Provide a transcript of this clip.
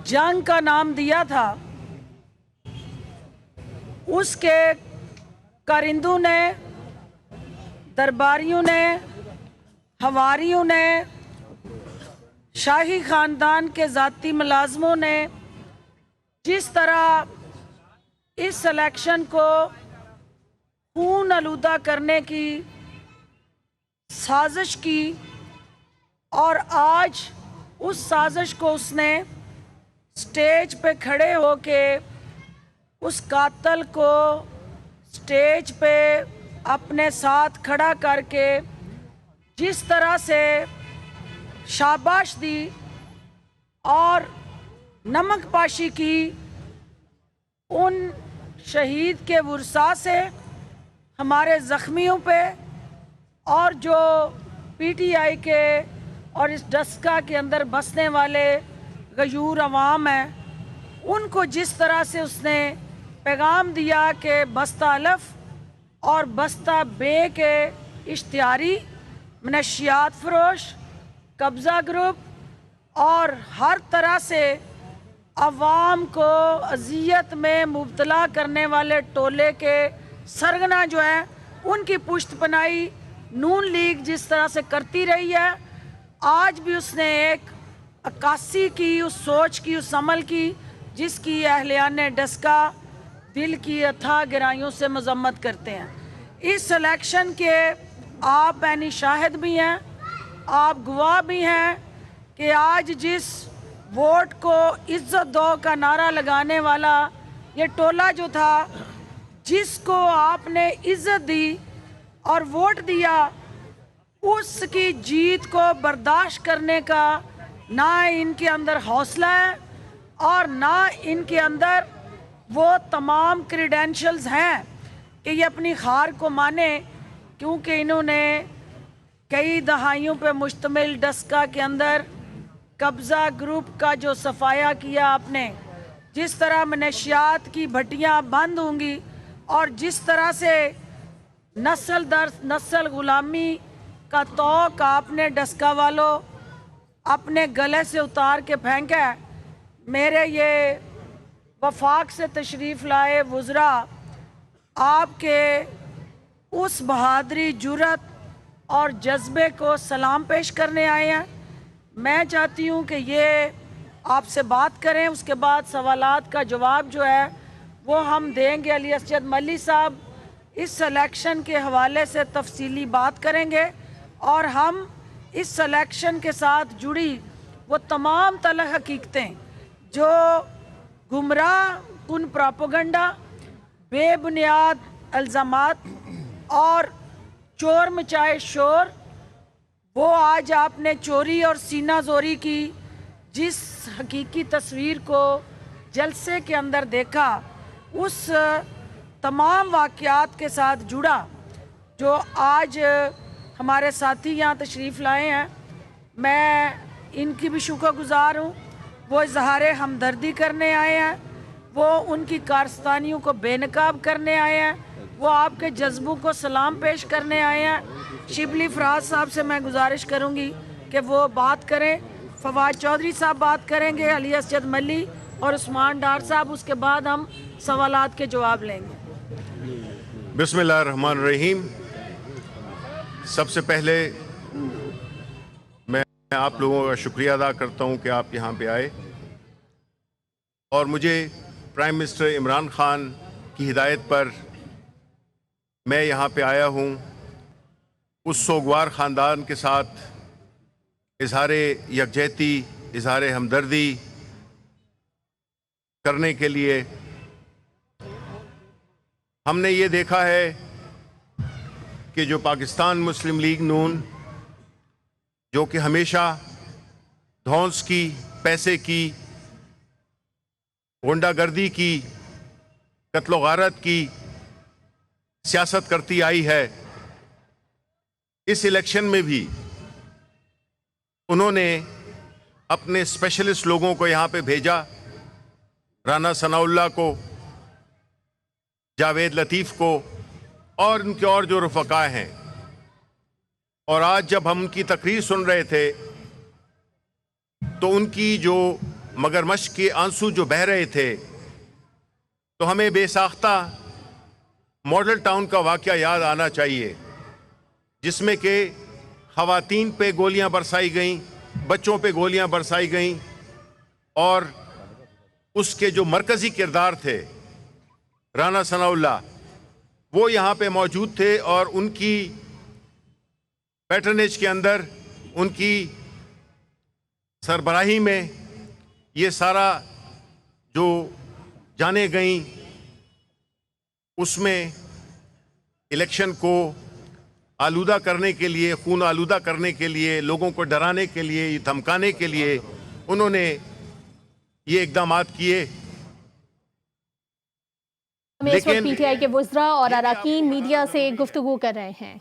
जंग का नाम दिया था, उसके कारिंदों ने, दरबारियों ने, हवारियों ने, शाही ख़ानदान के ज़ाती मुलाज़मों ने जिस तरह इस इलेक्शन को खून आलूदा करने की साजिश की, और आज उस साजिश को उसने स्टेज पे खड़े होके उस कातल को स्टेज पे अपने साथ खड़ा करके जिस तरह से शाबाश दी और नमक पाशी की, उन शहीद के वर्सा से हमारे ज़ख्मियों पे और जो पीटीआई के और इस डस्का के अंदर बसने वाले गयूर अवाम हैं, उनको जिस तरह से उसने पैगाम दिया कि बस्ता अलफ और बस्ता बे के इश्तिहारी, मनशियात फरोश, कब्ज़ा ग्रुप और हर तरह से अवाम को अजियत में मुब्तला करने वाले टोले के सरगना जो है, उनकी पुश्त पनाही नून लीग जिस तरह से करती रही है, आज भी उसने एक अक्कासी की, उस सोच की, उस अमल की जिसकी अहलियाने डस्का दिल की अथाह गहराइयों से मजम्मत करते हैं। इस इलेक्शन के आप ऐनी शाहिद भी हैं, आप गवाह भी हैं कि आज जिस वोट को इज्जत दो का नारा लगाने वाला ये टोला जो था, जिसको आपने इज्जत दी और वोट दिया, उसकी जीत को बर्दाश्त करने का ना इनके अंदर हौसला है और ना इनके अंदर वो तमाम क्रीडेंशियल्स हैं कि ये अपनी हार को माने, क्योंकि इन्होंने कई दहाइयों पे मुश्तमिल डस्का के अंदर कब्ज़ा ग्रुप का जो सफाया किया आपने, जिस तरह मनशियात की भट्टियाँ बंद होंगी और जिस तरह से नस्ल दर नस्ल ग़ुलामी का तौक आपने डस्का वालों अपने गले से उतार के फेंका है। मेरे ये वफाक से तशरीफ़ लाए वज़रा आपके उस बहादरी, जुरत और जज्बे को सलाम पेश करने आए हैं। मैं चाहती हूँ कि ये आपसे बात करें, उसके बाद सवालात का जवाब जो है वो हम देंगे। अली असजद मल्ली साहब इस इलेक्शन के हवाले से तफसीली बात करेंगे और हम इस इलेक्शन के साथ जुड़ी वो तमाम तलख हकीकतें जो गुमराह कुन प्रोपेगेंडा, बेबुनियाद इल्ज़ामात और चोर मचाए शोर, वो आज आपने चोरी और सीना जोरी की जिस हकीकी तस्वीर को जलसे के अंदर देखा, उस तमाम वाक़यात के साथ जुड़ा जो आज हमारे साथी यहाँ तशरीफ़ लाए हैं। मैं इनकी भी शुक्रगुज़ार हूँ। वो इज़हार हमदर्दी करने आए हैं, वो उनकी कारस्तानियों को बेनकाब करने आए हैं, वो आपके जज्बों को सलाम पेश करने आए हैं। शिबली फराज साहब से मैं गुजारिश करूँगी कि वो बात करें, फवाद चौधरी साहब बात करेंगे, अली असजद मल्ली और उस्मान डार साहब, उसके बाद हम सवालात के जवाब लेंगे। बिस्मिल्लाहिर्रहमानिर्रहीम। सबसे पहले मैं आप लोगों का शुक्रिया अदा करता हूं कि आप यहां पे आए और मुझे प्राइम मिनिस्टर इमरान खान की हिदायत पर मैं यहां पे आया हूं उस सोगवार ख़ानदान के साथ इजहार यकजहती, इजहार हमदर्दी करने के लिए। हमने ये देखा है कि जो पाकिस्तान मुस्लिम लीग नून, जो कि हमेशा धौंस की, पैसे की, गुंडागर्दी की, कत्लो गारत की सियासत करती आई है, इस इलेक्शन में भी उन्होंने अपने स्पेशलिस्ट लोगों को यहाँ पे भेजा, राना सनाउल्लाह को, जावेद लतीफ़ को और उनके और जो रफ़का हैं। और आज जब हम उनकी तकरीर सुन रहे थे तो उनकी जो مگر مشق کے آنسو جو بہہ رہے تھے تو ہمیں بے ساختہ ماڈل ٹاؤن کا واقعہ یاد آنا چاہیے، جس میں کہ خواتین پہ گولیاں برسائی گئیں، بچوں پہ گولیاں برسائی گئیں، اور اس کے جو مرکزی کردار تھے رانا ثناء اللہ وہ یہاں پہ موجود تھے، اور ان کی پیٹرنیج کے اندر، ان کی سربراہی میں یہ سارا جو جانیں گئیں، اس میں الیکشن کو آلودہ کرنے کے لیے، خون آلودہ کرنے کے لیے، لوگوں کو ڈرانے کے لیے، یہ دھمکانے کے لیے انہوں نے یہ اقدامات کیے۔ ہم اس وقت پی ٹی آئی کے وزراء اور اراکین میڈیا سے گفتگو کر رہے ہیں۔